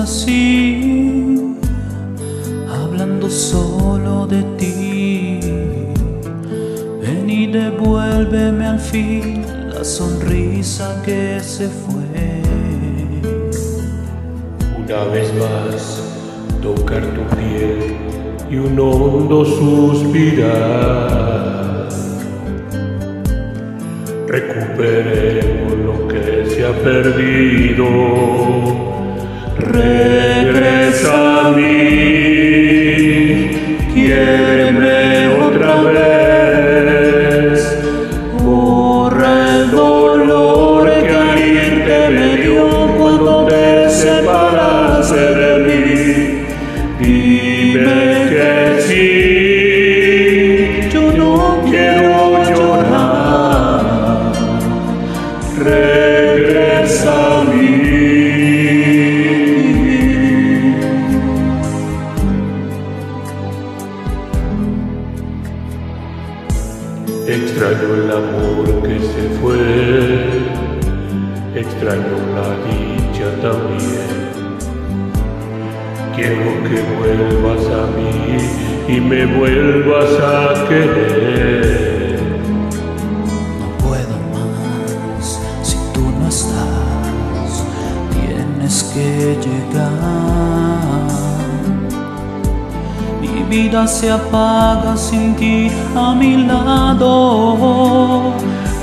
así, hablando solo de ti. Ven y devuélveme al fin la sonrisa que se fue. Una vez más, tocar tu piel y un hondo suspirar. Recuperemos lo que se ha perdido. Regresa a mí, quiéreme otra vez. Borra el dolor que al irte me dio cuando te separaste de mí. Dime que sí, yo no quiero llorar. Regresa a mí. Extraño el amor que se fue, extraño la dicha también. Quiero que vuelvas a mí y me vuelvas a querer. No puedo más si tú no estás, tienes que llegar. Mi vida se apaga sin ti a mi lado.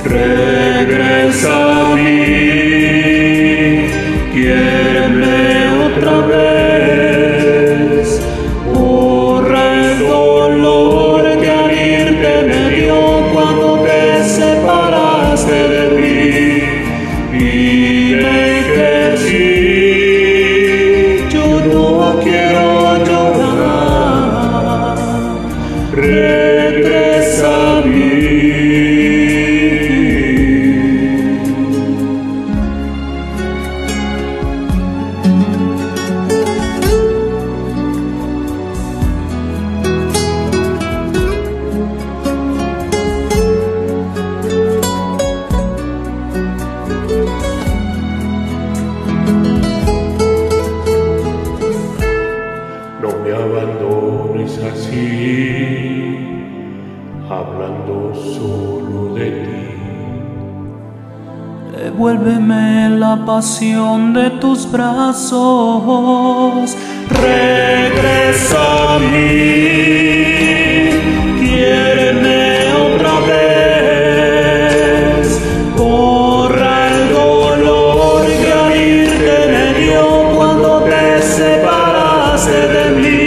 Regresa a mí, quiéreme otra vez. Borra el dolor que al irte me dio cuando te separaste de mí. Dime que sí, yo no quiero llorar. Regresa a mí. No me abandones así, hablando solo de ti. Devuélveme la pasión de tus brazos. Regresa a mí, quiéreme otra vez. Borra el dolor que al irte me dio cuando te separaste de mí.